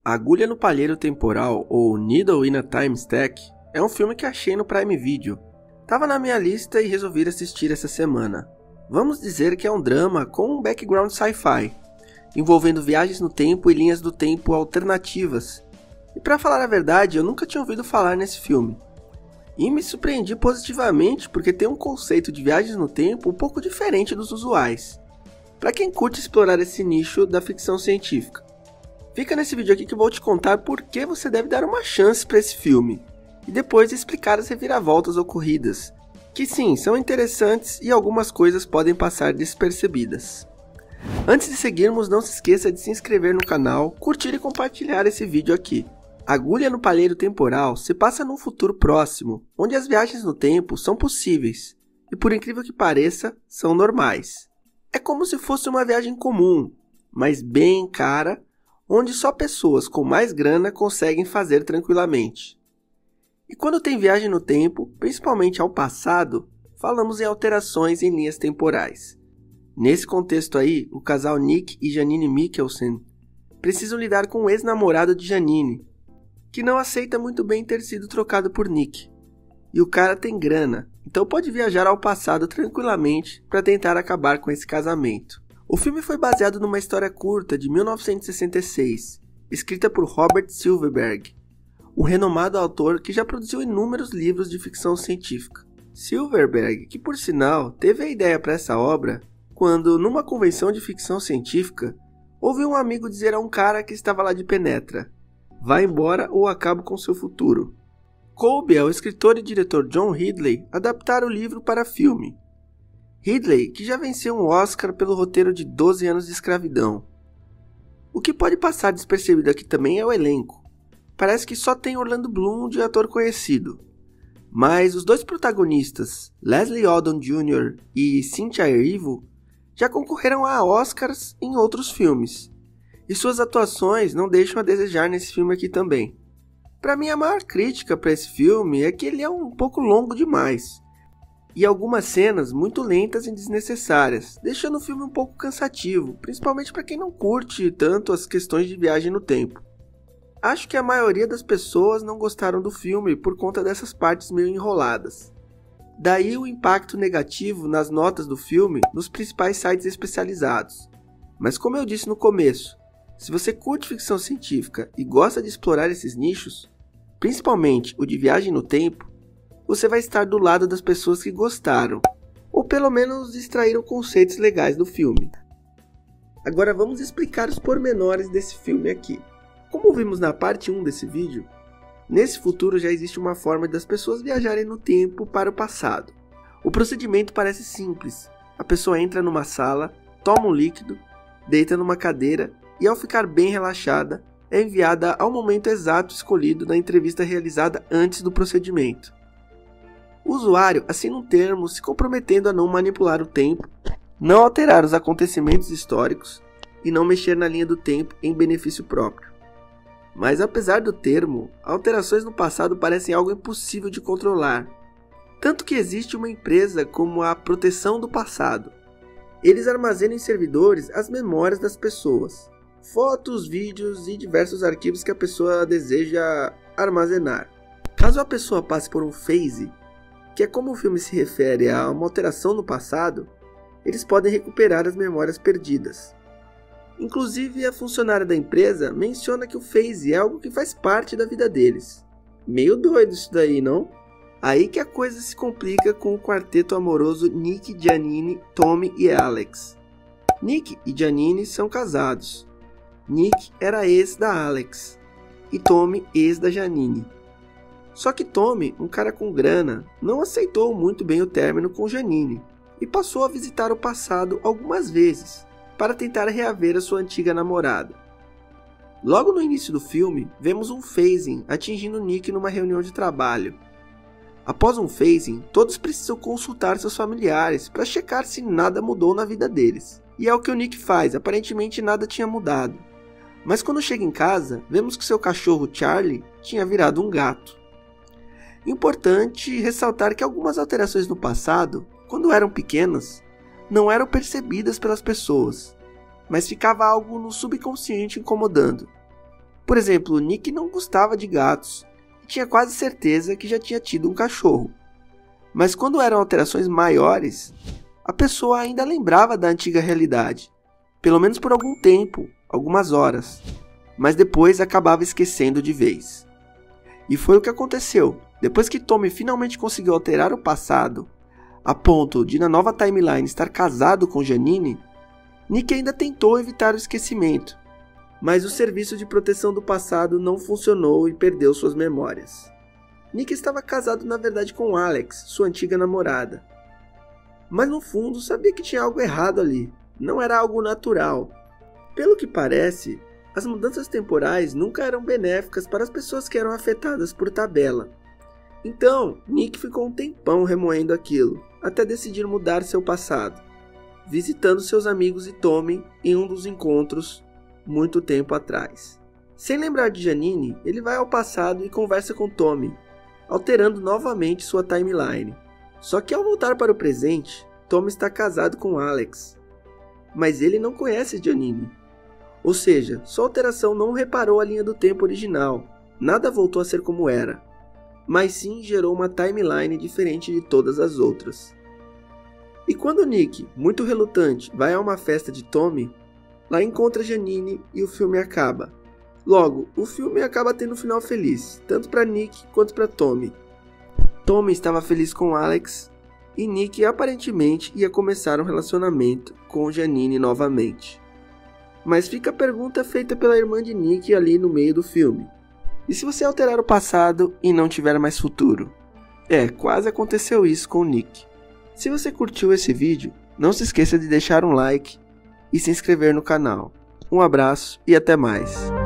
Agulha no Palheiro Temporal, ou Needle in a Time Stack, é um filme que achei no Prime Video. Tava na minha lista e resolvi assistir essa semana. Vamos dizer que é um drama com um background sci-fi, envolvendo viagens no tempo e linhas do tempo alternativas. E pra falar a verdade, eu nunca tinha ouvido falar nesse filme. E me surpreendi positivamente porque tem um conceito de viagens no tempo um pouco diferente dos usuais, para quem curte explorar esse nicho da ficção científica. Fica nesse vídeo aqui que eu vou te contar por que você deve dar uma chance para esse filme, e depois explicar as reviravoltas ocorridas, que sim, são interessantes e algumas coisas podem passar despercebidas. Antes de seguirmos, não se esqueça de se inscrever no canal, curtir e compartilhar esse vídeo aqui. Agulha no Palheiro Temporal se passa num futuro próximo, onde as viagens no tempo são possíveis, e por incrível que pareça, são normais. É como se fosse uma viagem comum, mas bem cara, onde só pessoas com mais grana conseguem fazer tranquilamente. E quando tem viagem no tempo, principalmente ao passado, falamos em alterações em linhas temporais. Nesse contexto aí, o casal Nick e Janine Mikkelsen precisam lidar com o ex-namorado de Janine, que não aceita muito bem ter sido trocado por Nick. E o cara tem grana, então pode viajar ao passado tranquilamente para tentar acabar com esse casamento. O filme foi baseado numa história curta de 1966, escrita por Robert Silverberg, um renomado autor que já produziu inúmeros livros de ficção científica. Silverberg, que por sinal teve a ideia para essa obra quando, numa convenção de ficção científica, ouviu um amigo dizer a um cara que estava lá de penetra: "Vá embora ou acabo com seu futuro". Coube ao escritor e diretor John Ridley adaptar o livro para filme. Ridley, que já venceu um Oscar pelo roteiro de 12 anos de escravidão. O que pode passar despercebido aqui também é o elenco. Parece que só tem Orlando Bloom de ator conhecido. Mas os dois protagonistas, Leslie Odom Jr. e Cynthia Erivo, já concorreram a Oscars em outros filmes. E suas atuações não deixam a desejar nesse filme aqui também. Para mim, a maior crítica para esse filme é que ele é um pouco longo demais, e algumas cenas muito lentas e desnecessárias, deixando o filme um pouco cansativo, principalmente para quem não curte tanto as questões de viagem no tempo. Acho que a maioria das pessoas não gostaram do filme por conta dessas partes meio enroladas. Daí o impacto negativo nas notas do filme nos principais sites especializados. Mas como eu disse no começo, se você curte ficção científica e gosta de explorar esses nichos, principalmente o de viagem no tempo, você vai estar do lado das pessoas que gostaram, ou pelo menos extraíram conceitos legais do filme. Agora vamos explicar os pormenores desse filme aqui. Como vimos na parte 1 desse vídeo, nesse futuro já existe uma forma das pessoas viajarem no tempo para o passado. O procedimento parece simples. A pessoa entra numa sala, toma um líquido, deita numa cadeira e, ao ficar bem relaxada, é enviada ao momento exato escolhido na entrevista realizada antes do procedimento. O usuário assina um termo se comprometendo a não manipular o tempo, não alterar os acontecimentos históricos e não mexer na linha do tempo em benefício próprio. Mas apesar do termo, alterações no passado parecem algo impossível de controlar, tanto que existe uma empresa como a Proteção do Passado. Eles armazenam em servidores as memórias das pessoas, fotos, vídeos e diversos arquivos que a pessoa deseja armazenar. Caso a pessoa passe por um phase, que é como o filme se refere a uma alteração no passado, eles podem recuperar as memórias perdidas. Inclusive, a funcionária da empresa menciona que o phase é algo que faz parte da vida deles. Meio doido isso daí, não? Aí que a coisa se complica com o quarteto amoroso Nick, Janine, Tommy e Alex. Nick e Janine são casados. Nick era ex da Alex e Tommy ex da Janine. Só que Tommy, um cara com grana, não aceitou muito bem o término com Janine e passou a visitar o passado algumas vezes para tentar reaver a sua antiga namorada. Logo no início do filme, vemos um phasing atingindo Nick numa reunião de trabalho. Após um phasing, todos precisam consultar seus familiares para checar se nada mudou na vida deles. E é o que o Nick faz, aparentemente nada tinha mudado. Mas quando chega em casa, vemos que seu cachorro Charlie tinha virado um gato. Importante ressaltar que algumas alterações no passado, quando eram pequenas, não eram percebidas pelas pessoas, mas ficava algo no subconsciente incomodando. Por exemplo, Nick não gostava de gatos e tinha quase certeza que já tinha tido um cachorro. Mas quando eram alterações maiores, a pessoa ainda lembrava da antiga realidade, pelo menos por algum tempo, algumas horas, mas depois acabava esquecendo de vez. E foi o que aconteceu. Depois que Tommy finalmente conseguiu alterar o passado, a ponto de na nova timeline estar casado com Janine, Nick ainda tentou evitar o esquecimento, mas o serviço de proteção do passado não funcionou e perdeu suas memórias. Nick estava casado na verdade com Alex, sua antiga namorada. Mas no fundo sabia que tinha algo errado ali, não era algo natural. Pelo que parece, as mudanças temporais nunca eram benéficas para as pessoas que eram afetadas por tabela. Então, Nick ficou um tempão remoendo aquilo, até decidir mudar seu passado, visitando seus amigos e Tommy em um dos encontros muito tempo atrás. Sem lembrar de Janine, ele vai ao passado e conversa com Tommy, alterando novamente sua timeline. Só que ao voltar para o presente, Tommy está casado com Alex, mas ele não conhece Janine. Ou seja, sua alteração não reparou a linha do tempo original, nada voltou a ser como era, mas sim gerou uma timeline diferente de todas as outras. E quando Nick, muito relutante, vai a uma festa de Tommy, lá encontra Janine e o filme acaba. Logo, o filme acaba tendo um final feliz, tanto para Nick quanto para Tommy. Tommy estava feliz com Alex e Nick aparentemente ia começar um relacionamento com Janine novamente. Mas fica a pergunta feita pela irmã de Nick ali no meio do filme. E se você alterar o passado e não tiver mais futuro? Quase aconteceu isso com o Nick. Se você curtiu esse vídeo, não se esqueça de deixar um like e se inscrever no canal. Um abraço e até mais.